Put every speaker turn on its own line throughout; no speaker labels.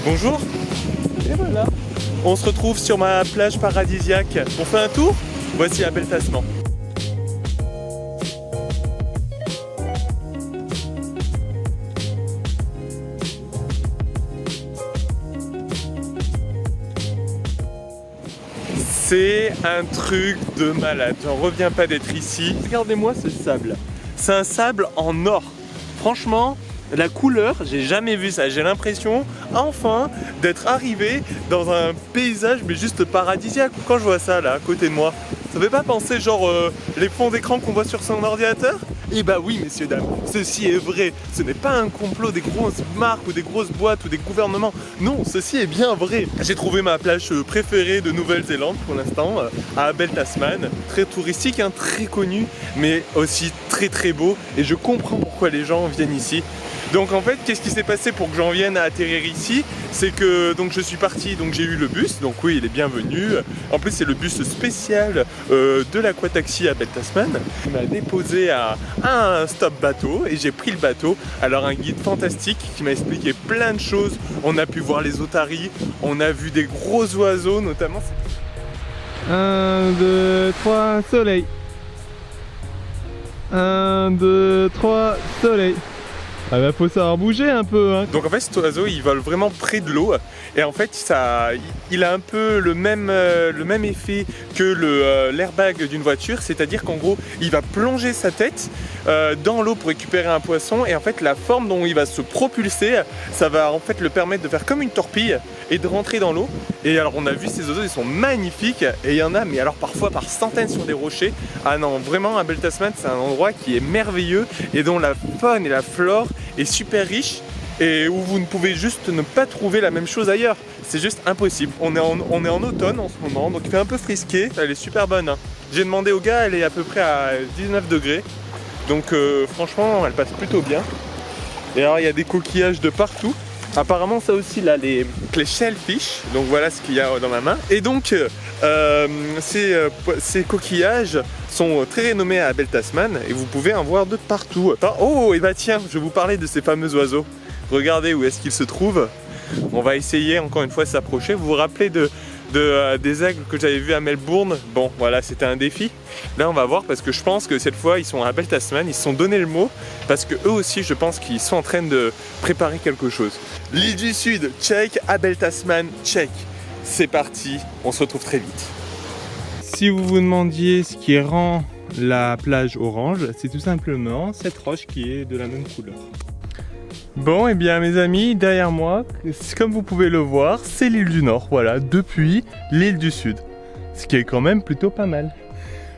Bonjour. Et voilà. On se retrouve sur ma plage paradisiaque. On fait un tour? Voici un bel tassement. C'est un truc de malade. J'en reviens pas d'être ici. Regardez-moi ce sable. C'est un sable en or. Franchement, la couleur, j'ai jamais vu ça. J'ai l'impression, enfin, d'être arrivé dans un paysage, mais juste paradisiaque. Quand je vois ça, là, à côté de moi, ça fait pas penser, genre, les fonds d'écran qu'on voit sur son ordinateur? Eh bah oui, messieurs, dames, ceci est vrai. Ce n'est pas un complot des grosses marques ou des grosses boîtes ou des gouvernements. Non, ceci est bien vrai. J'ai trouvé ma plage préférée de Nouvelle-Zélande pour l'instant, à Abel Tasman. Très touristique, hein, très connu, mais aussi très très beau. Et je comprends pourquoi les gens viennent ici. Donc en fait, qu'est-ce qui s'est passé pour que j'en vienne à atterrir ici? C'est que donc je suis parti, donc j'ai eu le bus, donc oui, il est bienvenu. En plus, c'est le bus spécial de l'Aquataxi à Abel Tasman. Il m'a déposé à un stop bateau et j'ai pris le bateau. Alors un guide fantastique qui m'a expliqué plein de choses. On a pu voir les otaries, on a vu des gros oiseaux notamment.
1, 2, 3, soleil. 1, 2, 3, soleil. Ah bah faut savoir bouger un peu hein.
Donc en fait cet oiseau il vole vraiment près de l'eau et en fait il a un peu le même effet que l'airbag d'une voiture, c'est-à-dire qu'en gros il va plonger sa tête dans l'eau pour récupérer un poisson et en fait la forme dont il va se propulser, ça va en fait le permettre de faire comme une torpille et de rentrer dans l'eau. Et alors on a vu ces oiseaux, ils sont magnifiques et il y en a mais alors parfois par centaines sur des rochers. Ah non, vraiment Abel Tasman c'est un endroit qui est merveilleux et dont la faune et la flore est super riche et où vous ne pouvez juste ne pas trouver la même chose ailleurs. C'est juste impossible. On est en automne en ce moment, donc il fait un peu frisqué. Elle est super bonne. Hein. J'ai demandé au gars, elle est à peu près à 19 degrés. Donc franchement, elle passe plutôt bien. Et alors il y a des coquillages de partout. Apparemment ça aussi là, les shellfish. Donc voilà ce qu'il y a dans ma main. Et donc ces coquillages sont très renommés à Abel Tasman et vous pouvez en voir de partout. Enfin, oh et bah tiens, je vais vous parler de ces fameux oiseaux. Regardez où est-ce qu'ils se trouvent. On va essayer encore une fois de s'approcher. Vous vous rappelez des aigles que j'avais vus à Melbourne? Bon voilà, c'était un défi. Là on va voir parce que je pense que cette fois ils sont à Abel Tasman, ils se sont donné le mot parce que eux aussi je pense qu'ils sont en train de préparer quelque chose. L'île du Sud, check. Abel Tasman, check. C'est parti, on se retrouve très vite.
Si vous vous demandiez ce qui rend la plage orange, c'est tout simplement cette roche qui est de la même couleur.
Bon, et bien mes amis, derrière moi, comme vous pouvez le voir, c'est l'île du Nord, voilà, depuis l'île du Sud. Ce qui est quand même plutôt pas mal.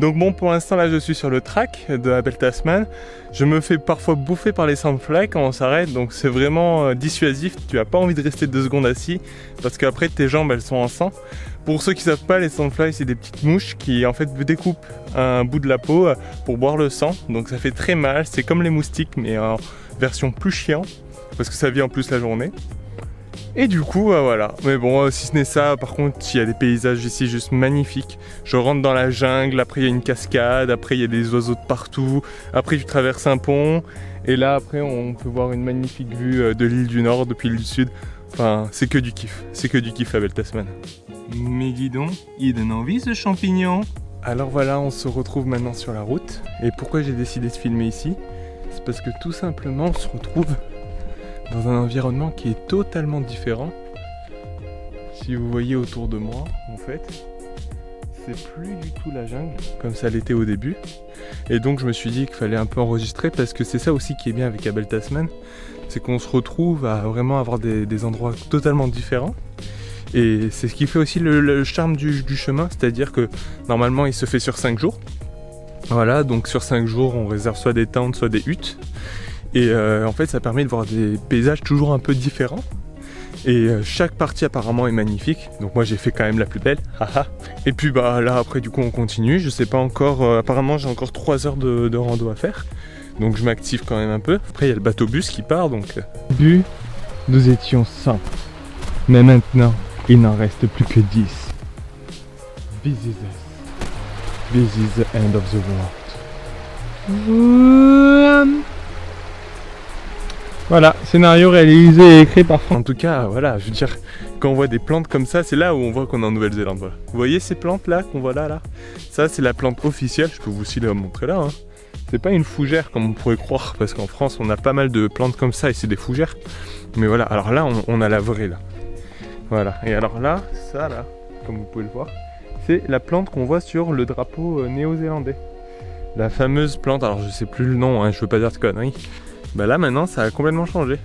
Donc bon, pour l'instant là je suis sur le track de Abel Tasman. Je me fais parfois bouffer par les sandflies quand on s'arrête, donc c'est vraiment dissuasif. Tu n'as pas envie de rester 2 secondes assis parce qu'après tes jambes elles sont en sang. Pour ceux qui savent pas, les sandflies c'est des petites mouches qui en fait découpent un bout de la peau pour boire le sang. Donc ça fait très mal, c'est comme les moustiques mais en version plus chiant parce que ça vit en plus la journée. Et du coup, voilà. Mais bon, si ce n'est ça, par contre, il y a des paysages ici juste magnifiques. Je rentre dans la jungle, après il y a une cascade, après il y a des oiseaux de partout, après je traverse un pont, et là après on peut voir une magnifique vue de l'île du Nord depuis l'île du Sud. Enfin, c'est que du kiff Abel Tasman.
Mais dis donc, il donne envie ce champignon.
Alors voilà, on se retrouve maintenant sur la route. Et pourquoi j'ai décidé de filmer ici? C'est parce que tout simplement on se retrouve dans un environnement qui est totalement différent. Si vous voyez autour de moi, en fait, c'est plus du tout la jungle, comme ça l'était au début. Et donc je me suis dit qu'il fallait un peu enregistrer, parce que c'est ça aussi qui est bien avec Abel Tasman, c'est qu'on se retrouve à vraiment avoir des endroits totalement différents. Et c'est ce qui fait aussi le charme du chemin, c'est-à-dire que normalement il se fait sur 5 jours. Voilà, donc sur 5 jours on réserve soit des tentes, soit des huttes. Et en fait ça permet de voir des paysages toujours un peu différents. Et chaque partie apparemment est magnifique. Donc moi j'ai fait quand même la plus belle. Et puis bah là après du coup on continue. Je sais pas encore, apparemment j'ai encore 3 heures de rando à faire. Donc je m'active quand même un peu. Après il y a le bateau bus qui part donc...
But, nous étions 100. Mais maintenant il n'en reste plus que 10. This is us. This is the end of the world. Voilà, scénario réalisé et écrit par Franck. En tout cas, voilà, je veux dire, quand on voit des plantes comme ça, c'est là où on voit qu'on est en Nouvelle-Zélande. Voilà. Vous voyez ces plantes là qu'on voit là? Ça, c'est la plante officielle, je peux vous aussi la montrer là. Hein. C'est pas une fougère comme on pourrait croire, parce qu'en France, on a pas mal de plantes comme ça et c'est des fougères. Mais voilà, alors là, on a la vraie là. Voilà, et alors là, ça là, comme vous pouvez le voir, c'est la plante qu'on voit sur le drapeau néo-zélandais. La fameuse plante, alors je sais plus le nom, hein, je veux pas dire de conneries. Bah là maintenant ça a complètement changé.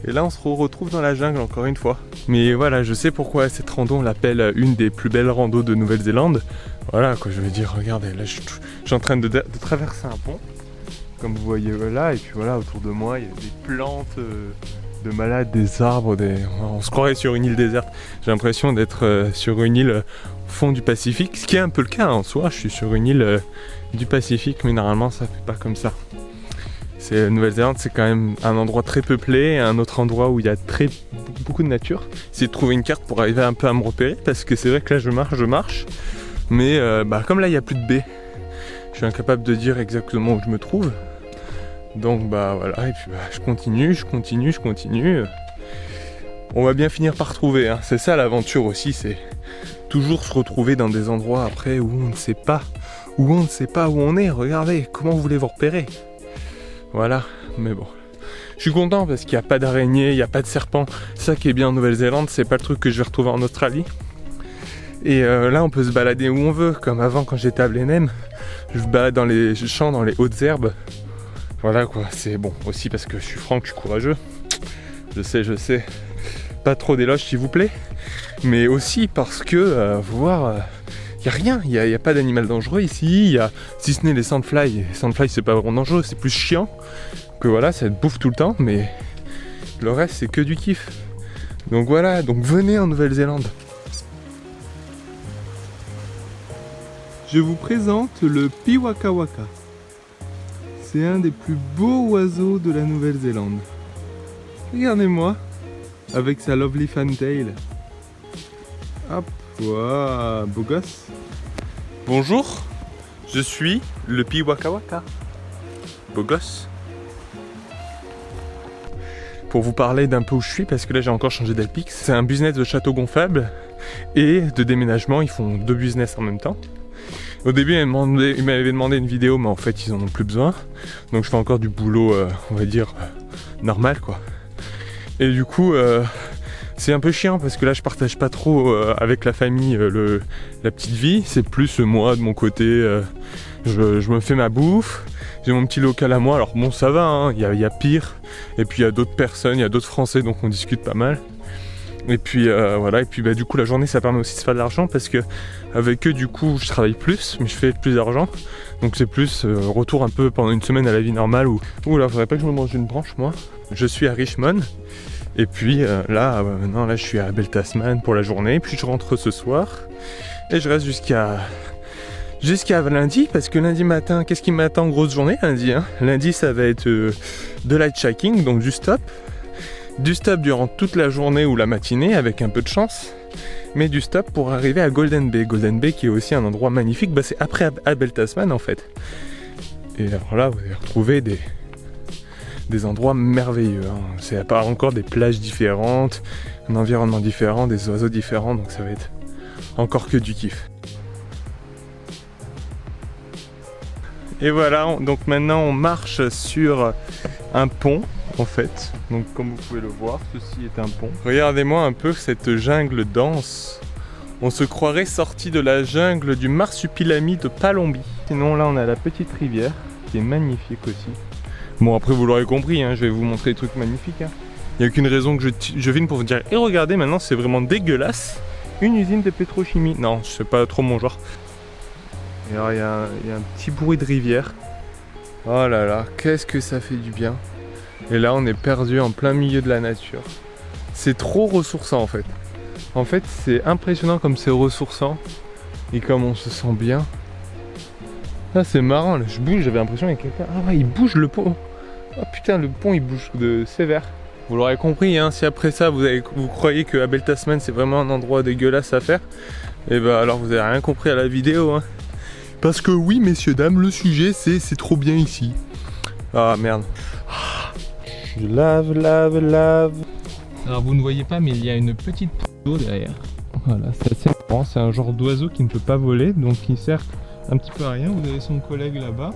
Et là on se retrouve dans la jungle encore une fois. Mais voilà, je sais pourquoi cette rando on l'appelle une des plus belles randos de Nouvelle-Zélande. Voilà quoi, je veux dire, regardez, là je suis en train de traverser un pont. Comme vous voyez là, et puis voilà, autour de moi il y a des plantes de malades, des arbres, on se croirait sur une île déserte. J'ai l'impression d'être sur une île au fond du Pacifique, ce qui est un peu le cas en soi, je suis sur une île du Pacifique, mais normalement ça fait pas comme ça. Nouvelle-Zélande, c'est quand même un endroit très peuplé, un autre endroit où il y a beaucoup de nature. J'essaie de trouver une carte pour arriver un peu à me repérer, parce que c'est vrai que là je marche, mais comme là il n'y a plus de baie, je suis incapable de dire exactement où je me trouve. Donc bah voilà, et puis je continue. On va bien finir par trouver, hein. C'est ça l'aventure aussi, c'est toujours se retrouver dans des endroits après où on ne sait pas où on est. Regardez, comment vous voulez vous repérer? Voilà, mais bon. Je suis content parce qu'il n'y a pas d'araignées, il n'y a pas de serpents. Ça qui est bien en Nouvelle-Zélande, c'est pas le truc que je vais retrouver en Australie. Et là, on peut se balader où on veut, comme avant quand j'étais à Blenheim. Je me balade dans les champs, dans les hautes herbes. Voilà quoi, c'est bon aussi parce que je suis franc, je suis courageux. Je sais. Pas trop d'éloges s'il vous plaît. Mais aussi parce que, voir... Il n'y a rien, il n'y a pas d'animal dangereux ici, si ce n'est les sandflies. Les sandflies c'est pas vraiment dangereux, c'est plus chiant. Que voilà, ça te bouffe tout le temps, mais le reste c'est que du kiff. Donc voilà, donc venez en Nouvelle-Zélande. Je vous présente le Piwakawaka. C'est un des plus beaux oiseaux de la Nouvelle-Zélande. Regardez-moi, avec sa lovely fantail. Hop. Waouh, beau gosse.
Bonjour, je suis le Piwakawaka. Beau gosse. Pour vous parler d'un peu où je suis, parce que là j'ai encore changé d'Alpix. C'est un business de château gonflable et de déménagement, ils font 2 business en même temps. Au début ils m'avaient demandé une vidéo, mais en fait ils en ont plus besoin. Donc je fais encore du boulot, on va dire, normal quoi. Et du coup... c'est un peu chiant parce que là je partage pas trop avec la famille la petite vie, c'est plus moi de mon côté, je me fais ma bouffe, j'ai mon petit local à moi, alors bon ça va, hein, y a pire, et puis il y a d'autres personnes, il y a d'autres Français donc on discute pas mal, et puis voilà, et puis du coup la journée ça permet aussi de se faire de l'argent parce que avec eux du coup je travaille plus, mais je fais plus d'argent, donc c'est plus retour un peu pendant une semaine à la vie normale où là faudrait pas que je me mange une branche moi, je suis à Richmond. Et puis maintenant je suis à Belle Tasman pour la journée, puis je rentre ce soir et je reste jusqu'à lundi parce que lundi matin, qu'est-ce qui m'attend? Grosse journée lundi, hein. Lundi ça va être de l'hitchhiking, donc du stop durant toute la journée ou la matinée avec un peu de chance, mais du stop pour arriver à Golden Bay qui est aussi un endroit magnifique, c'est après à Belle Tasman en fait. Et alors là vous allez retrouver des endroits merveilleux, hein. C'est pas encore des plages différentes, un environnement différent, des oiseaux différents, donc ça va être encore que du kiff. Et voilà, donc maintenant on marche sur un pont en fait, donc comme vous pouvez le voir, ceci est un pont. Regardez-moi un peu cette jungle dense, on se croirait sorti de la jungle du marsupilami de Palombi. Sinon là on a la petite rivière qui est magnifique aussi. Bon après vous l'aurez compris, hein, je vais vous montrer des trucs magnifiques. Hein. Il n'y a aucune raison que je vienne pour vous dire et regardez maintenant c'est vraiment dégueulasse. Une usine de pétrochimie. Non, c'est pas trop mon genre. Et alors il y a un petit bruit de rivière. Oh là là, qu'est-ce que ça fait du bien. Et là on est perdu en plein milieu de la nature. C'est trop ressourçant en fait. En fait c'est impressionnant comme c'est ressourçant. Et comme on se sent bien. Là c'est marrant, là je bouge, j'avais l'impression qu'il y a quelqu'un. Ah ouais, il bouge le pont. Oh putain, le pont il bouge de sévère. Vous l'aurez compris, hein, si après ça vous croyez que Belle Tasman c'est vraiment un endroit dégueulasse à faire, et bah alors vous avez rien compris à la vidéo. Hein. Parce que oui messieurs dames, le sujet c'est trop bien ici. Ah merde.
Je lave. Alors vous ne voyez pas, mais il y a une petite prise d'eau derrière. Voilà, c'est assez marrant, c'est un genre d'oiseau qui ne peut pas voler, donc il sert un petit peu à rien. Vous avez son collègue là-bas,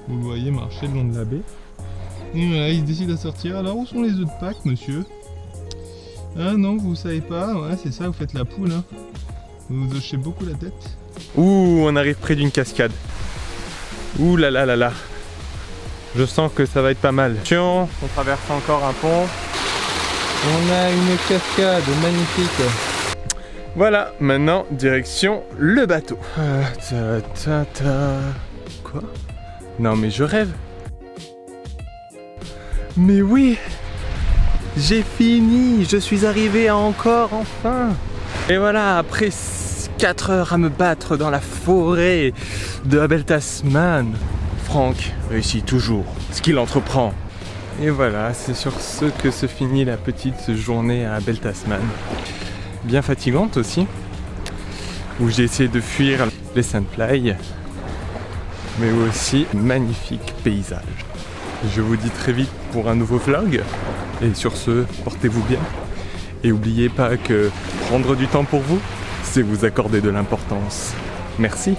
vous le voyez marcher le long de la baie. Et voilà, il décide à sortir. Alors où sont les œufs de Pâques, monsieur? Ah non, vous savez pas, ouais c'est ça, vous faites la poule, hein. Vous vous hochez beaucoup la tête. Ouh, on arrive près d'une cascade. Ouh là là là là. Je sens que ça va être pas mal. Attention, on traverse encore un pont. On a une cascade magnifique. Voilà, maintenant direction le bateau. Quoi? Non mais je rêve. Mais oui, j'ai fini, je suis arrivé encore enfin. Et voilà, après 4 heures à me battre dans la forêt de Abel Tasman, Franck réussit toujours ce qu'il entreprend. Et voilà, c'est sur ce que se finit la petite journée à Abel Tasman. Bien fatigante aussi, où j'ai essayé de fuir les sandflies, mais aussi magnifique paysage. Je vous dis très vite pour un nouveau vlog, et sur ce, portez-vous bien. Et n'oubliez pas que prendre du temps pour vous, c'est vous accorder de l'importance. Merci.